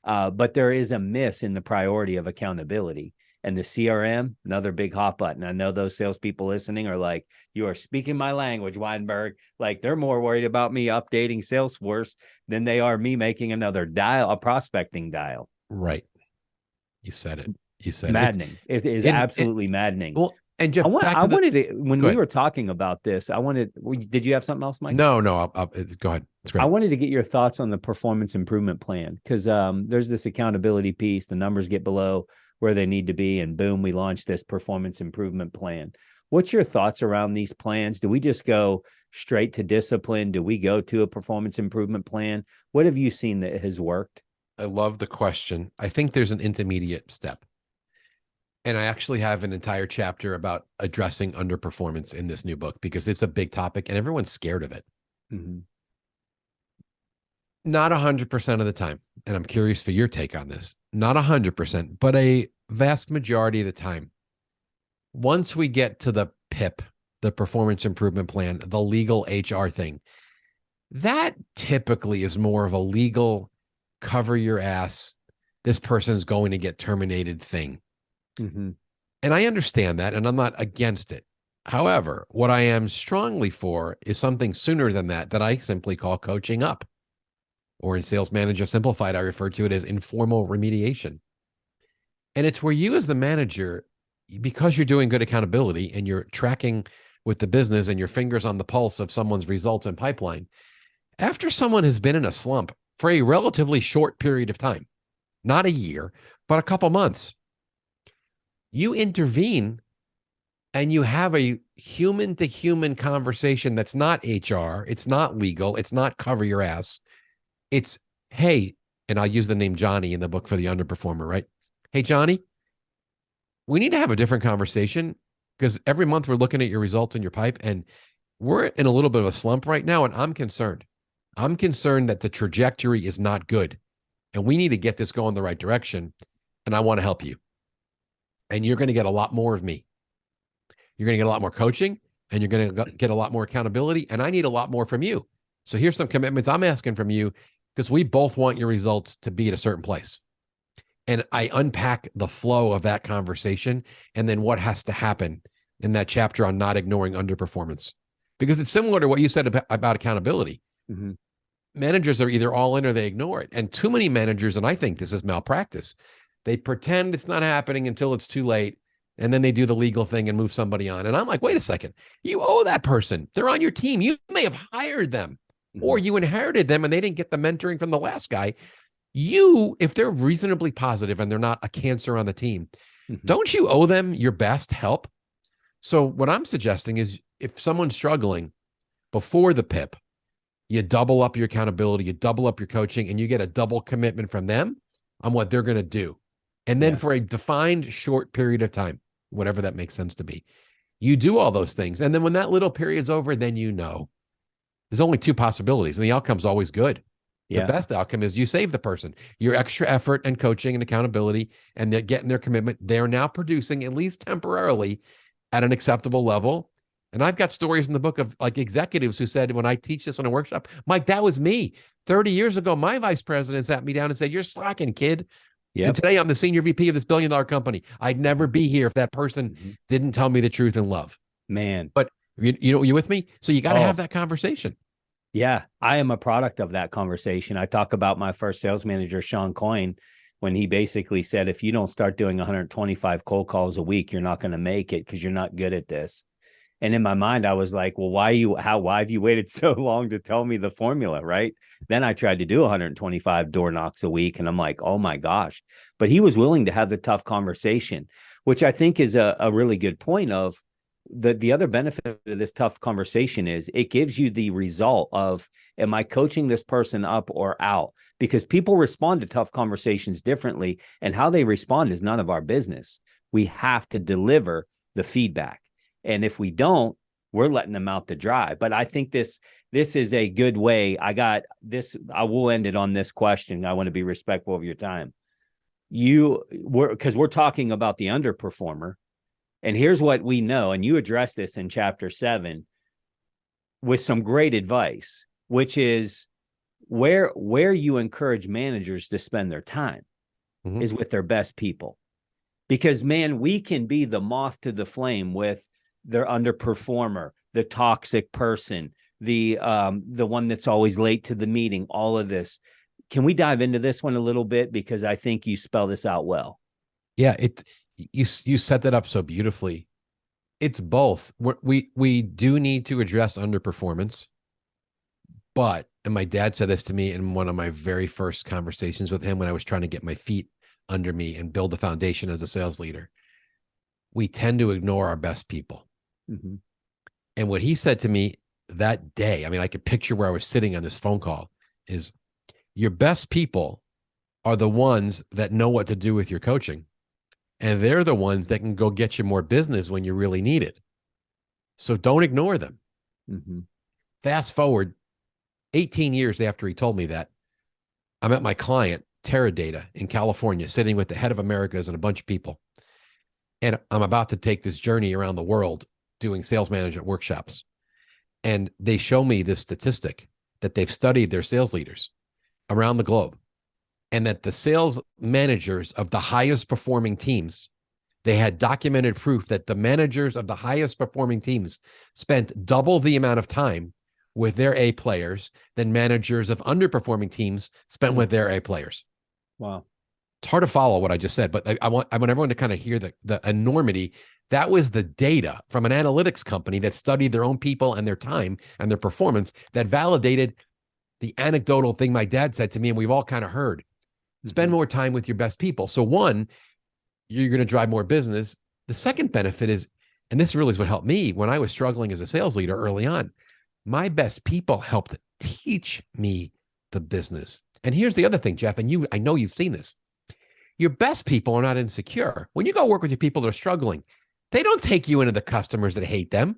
But there is a miss in the priority of accountability. And the CRM, another big hot button. I know those salespeople listening are like, you are speaking my language, Weinberg. Like they're more worried about me updating Salesforce than they are me making another dial, a prospecting dial. Right. You said it. It's maddening. It is absolutely maddening. Well, and Jeff, when we were talking about this, did you have something else, Mike? No, I'll go ahead. It's great. I wanted to get your thoughts on the performance improvement plan because there's this accountability piece. The numbers get below where they need to be, and boom, we launched this performance improvement plan. What's your thoughts around these plans? Do we just go straight to discipline? Do we go to a performance improvement plan? What have you seen that has worked? I love the question. I think there's an intermediate step. And I actually have an entire chapter about addressing underperformance in this new book because it's a big topic and everyone's scared of it. Not 100% of the time. And I'm curious for your take on this. Not 100%, but a vast majority of the time. Once we get to the PIP, the performance improvement plan, the legal HR thing, that typically is more of a legal cover your ass, this person's going to get terminated thing. And I understand that, and I'm not against it. However, what I am strongly for is something sooner than that I simply call coaching up. Or in Sales Manager Simplified, I refer to it as informal remediation. And it's where you as the manager, because you're doing good accountability and you're tracking with the business and your fingers on the pulse of someone's results and pipeline, after someone has been in a slump for a relatively short period of time, not a year, but a couple months, you intervene and you have a human-to-human conversation that's not HR, it's not legal, it's not cover your ass. It's, hey, and I'll use the name Johnny in the book for the underperformer, right? Hey, Johnny, we need to have a different conversation because every month we're looking at your results in your pipe and we're in a little bit of a slump right now. And I'm concerned. I'm concerned that the trajectory is not good and we need to get this going the right direction. And I want to help you. And you're going to get a lot more of me. You're going to get a lot more coaching, and you're going to get a lot more accountability. And I need a lot more from you. So here's some commitments I'm asking from you, because we both want your results to be at a certain place. And I unpack the flow of that conversation and then what has to happen in that chapter on not ignoring underperformance. Because it's similar to what you said about accountability. Mm-hmm. Managers are either all in or they ignore it. And too many managers, and I think this is malpractice, they pretend it's not happening until it's too late. And then they do the legal thing and move somebody on. And I'm like, wait a second, you owe that person. They're on your team. You may have hired them, or you inherited them and they didn't get the mentoring from the last guy. You, if they're reasonably positive and they're not a cancer on the team, don't you owe them your best help? So what I'm suggesting is, if someone's struggling before the PIP, you double up your accountability, you double up your coaching, and you get a double commitment from them on what they're going to do. And then for a defined short period of time, whatever that makes sense to be, you do all those things. And then when that little period's over, then you know there's only two possibilities, and the outcome's always good. The best outcome is you save the person. Your extra effort and coaching and accountability, and they're getting their commitment. They're now producing, at least temporarily, at an acceptable level. And I've got stories in the book of like executives who said, when I teach this in a workshop, Mike, that was me. 30 years ago, my vice president sat me down and said, you're slacking, kid. And today I'm the senior VP of this billion-dollar company. I'd never be here if that person didn't tell me the truth in love. Man. But you with me? So you got to have that conversation. Yeah, I am a product of that conversation. I talk about my first sales manager, Sean Coyne, when he basically said, if you don't start doing 125 cold calls a week, you're not going to make it because you're not good at this. And in my mind, I was like, well, why have you waited so long to tell me the formula, right? Then I tried to do 125 door knocks a week, and I'm like, oh my gosh. But he was willing to have the tough conversation, which I think is a really good point of the other benefit of this tough conversation is it gives you the result of, am I coaching this person up or out? Because people respond to tough conversations differently, and how they respond is none of our business. We have to deliver the feedback. And if we don't, we're letting them out to dry. But I think this is a good way. I will end it on this question. I want to be respectful of your time. Because we're talking about the underperformer. And here's what we know, and you address this in chapter 7 with some great advice, which is where you encourage managers to spend their time is with their best people. Because, man, we can be the moth to the flame with their underperformer, the toxic person, the one that's always late to the meeting, all of this. Can we dive into this one a little bit? Because I think you spell this out well. Yeah, you set that up so beautifully. It's both. We do need to address underperformance, but, and my dad said this to me in one of my very first conversations with him when I was trying to get my feet under me and build the foundation as a sales leader, we tend to ignore our best people. And what he said to me that day, I mean, I could picture where I was sitting on this phone call, is your best people are the ones that know what to do with your coaching. And they're the ones that can go get you more business when you really need it. So don't ignore them. Fast forward 18 years after he told me that, I'm at my client, Teradata, in California, sitting with the head of Americas and a bunch of people. And I'm about to take this journey around the world doing sales management workshops. And they show me this statistic that they've studied their sales leaders around the globe, and that the sales managers of the highest performing teams, they had documented proof that the managers of the highest performing teams spent double the amount of time with their A players than managers of underperforming teams spent with their A players. Wow. It's hard to follow what I just said, but I want everyone to kind of hear the enormity. That was the data from an analytics company that studied their own people and their time and their performance that validated the anecdotal thing my dad said to me, and we've all kind of heard. Spend more time with your best people. So one, you're going to drive more business. The second benefit is, and this really is what helped me when I was struggling as a sales leader early on, my best people helped teach me the business. And here's the other thing, Jeff, and I know you've seen this. Your best people are not insecure. When you go work with your people that are struggling, they don't take you into the customers that hate them.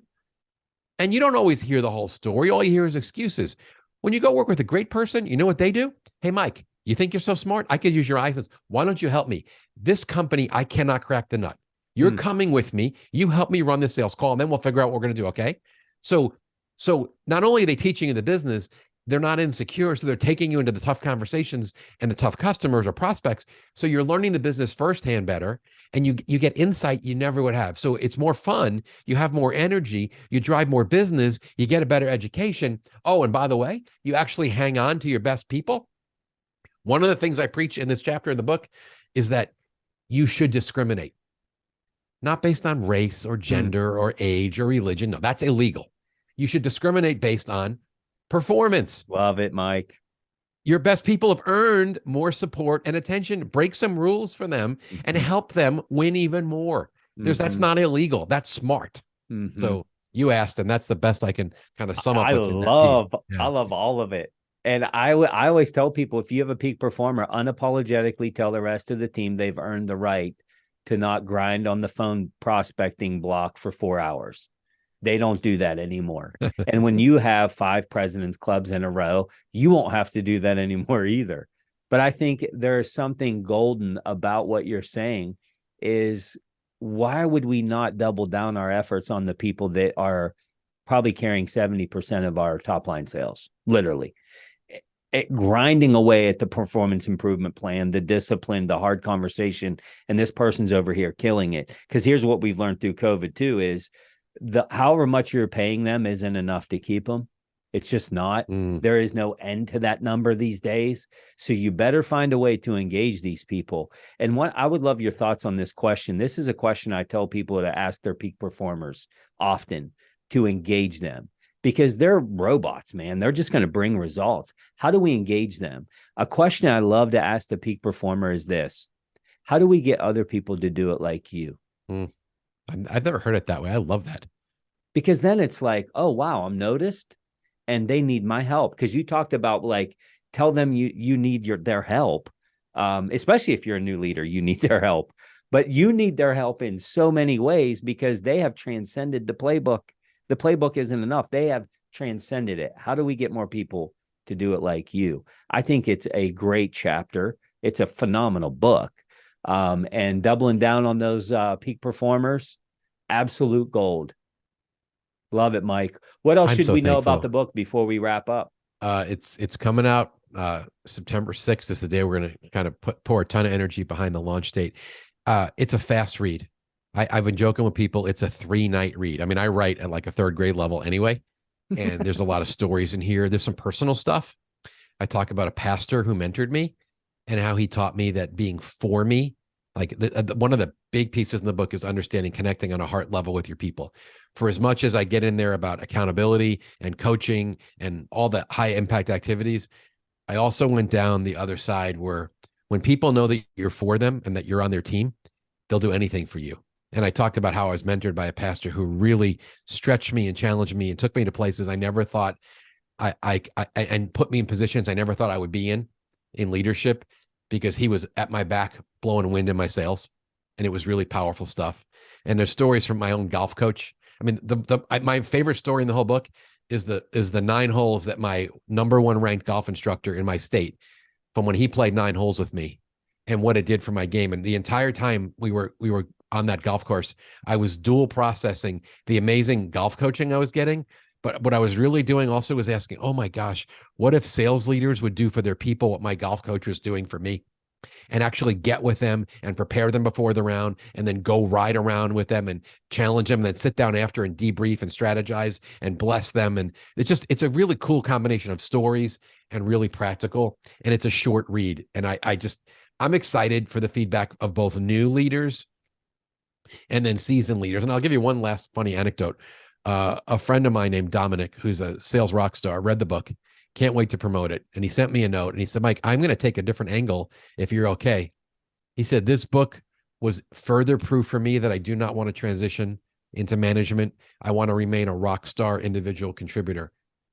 And you don't always hear the whole story. All you hear is excuses. When you go work with a great person, you know what they do? Hey, Mike, you think you're so smart? I could use your eyes. Why don't you help me? This company, I cannot crack the nut. You're coming with me. You help me run the sales call, and then we'll figure out what we're going to do. Okay. So not only are they teaching you the business, they're not insecure. So they're taking you into the tough conversations and the tough customers or prospects. So you're learning the business firsthand better, and you get insight you never would have. So it's more fun. You have more energy. You drive more business. You get a better education. Oh, and by the way, you actually hang on to your best people. One of the things I preach in this chapter in the book is that you should discriminate, not based on race or gender or age or religion. No, that's illegal. You should discriminate based on performance. Love it, Mike. Your best people have earned more support and attention. Break some rules for them and help them win even more. That's not illegal. That's smart. So you asked, and that's the best I can kind of sum up. I love all of it. And I always tell people, if you have a peak performer, unapologetically tell the rest of the team they've earned the right to not grind on the phone prospecting block for 4 hours. They don't do that anymore. And when you have 5 President's Clubs in a row, you won't have to do that anymore either. But I think there's something golden about what you're saying is, why would we not double down our efforts on the people that are probably carrying 70% of our top line sales, literally? Grinding away at the performance improvement plan, the discipline, the hard conversation, and this person's over here killing it. Because here's what we've learned through COVID too, is however much you're paying them isn't enough to keep them. It's just not. There is no end to that number these days. So you better find a way to engage these people. And what I would love your thoughts on this question. This is a question I tell people to ask their peak performers often, to engage them, because they're robots, man. They're just going to bring results. How do we engage them? A question I love to ask the peak performer is this: how do we get other people to do it like you? I've never heard it that way. I love that. Because then it's like, oh, wow, I'm noticed and they need my help. Because you talked about, like, tell them you need their help, especially if you're a new leader, you need their help. But you need their help in so many ways because they have transcended the playbook. The playbook isn't enough. They have transcended it. How do we get more people to do it like you? I think it's a great chapter. It's a phenomenal book. And doubling down on those peak performers, absolute gold. Love it, Mike. What else should we know about the book before we wrap up? It's coming out September 6th is the day we're going to kind of pour a ton of energy behind the launch date. It's a fast read. I've been joking with people. It's a 3-night read. I mean, I write at like a 3rd grade level anyway, and there's a lot of stories in here. There's some personal stuff. I talk about a pastor who mentored me and how he taught me that being for me, like one of the big pieces in the book is understanding connecting on a heart level with your people. For as much as I get in there about accountability and coaching and all the high impact activities, I also went down the other side where when people know that you're for them and that you're on their team, they'll do anything for you. And I talked about how I was mentored by a pastor who really stretched me and challenged me and took me to places I never thought and put me in positions I never thought I would be in leadership, because he was at my back blowing wind in my sails. And it was really powerful stuff. And there's stories from my own golf coach. I mean, my favorite story in the whole book is the 9 holes that my #1 ranked golf instructor in my state, from when he played 9 holes with me, and what it did for my game. And the entire time we were on that golf course, I was dual processing the amazing golf coaching I was getting. But what I was really doing also was asking, oh my gosh, what if sales leaders would do for their people what my golf coach was doing for me? And actually get with them and prepare them before the round, and then go ride around with them and challenge them, and then sit down after and debrief and strategize and bless them. And it's a really cool combination of stories and really practical. And it's a short read. And I'm excited for the feedback of both new leaders and then seasoned leaders. And I'll give you one last funny anecdote. A friend of mine named Dominic, who's a sales rock star, read the book. Can't wait to promote it. And he sent me a note and he said, Mike, I'm going to take a different angle if you're okay. He said, this book was further proof for me that I do not want to transition into management. I want to remain a rock star individual contributor.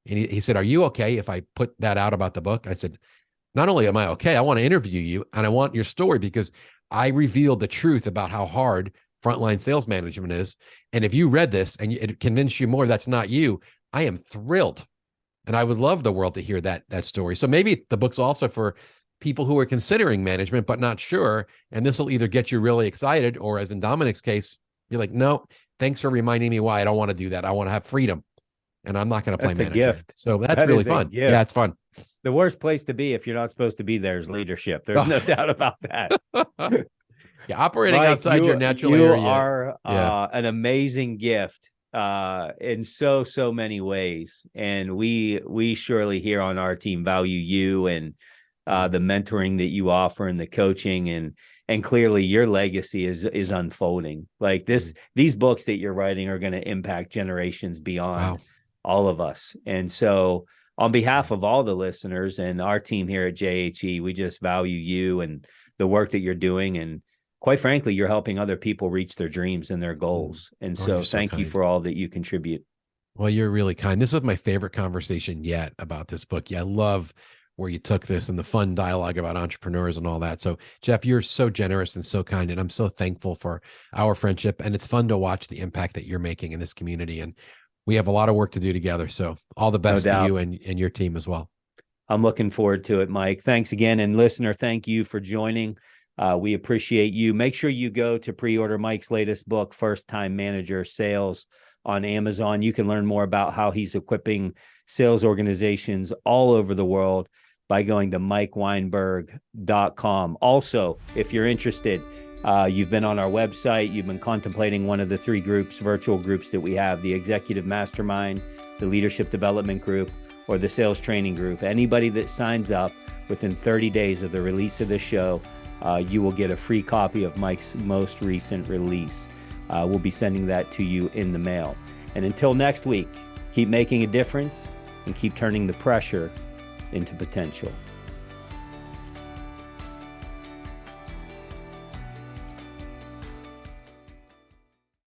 And he said, are you okay if I put that out about the book? I said, not only am I okay, I want to interview you and I want your story, because I revealed the truth about how hard frontline sales management is. And if you read this and it convinced you more that's not you, I am thrilled. And I would love the world to hear that story. So maybe the book's also for people who are considering management but not sure. And this will either get you really excited, or as in Dominic's case, you're like, no, thanks for reminding me why I don't want to do that. I want to have freedom, and I'm not going to play That's a manager. gift. So that's That really is a fun. gift. Yeah, it's fun. The worst place to be if you're not supposed to be there is leadership. There's no doubt about that. Yeah, operating Mike, outside your natural you area. are Yeah. an amazing gift in so many ways, and we surely here on our team value you and the mentoring that you offer and the coaching, and clearly your legacy is unfolding. Like these books that you're writing are going to impact generations beyond all of us. And so on behalf of all the listeners and our team here at JHE, we just value you and the work that you're doing. And quite frankly, you're helping other people reach their dreams and their goals. And so thank you for all that you contribute. Well, you're really kind. This was my favorite conversation yet about this book. Yeah, I love where you took this and the fun dialogue about entrepreneurs and all that. So, Jeff, you're so generous and so kind, and I'm so thankful for our friendship. And it's fun to watch the impact that you're making in this community. And we have a lot of work to do together. So all the best to you and your team as well. I'm looking forward to it, Mike. Thanks again. And listener, thank you for joining. We appreciate you. Make sure you go to pre-order Mike's latest book, First Time Manager Sales, on Amazon. You can learn more about how he's equipping sales organizations all over the world by going to mikeweinberg.com. Also, if you're interested, you've been on our website, you've been contemplating one of the 3 groups, virtual groups that we have, the Executive Mastermind, the Leadership Development Group, or the Sales Training Group. Anybody that signs up within 30 days of the release of this show, you will get a free copy of Mike's most recent release. We'll be sending that to you in the mail. And until next week, keep making a difference and keep turning the pressure into potential.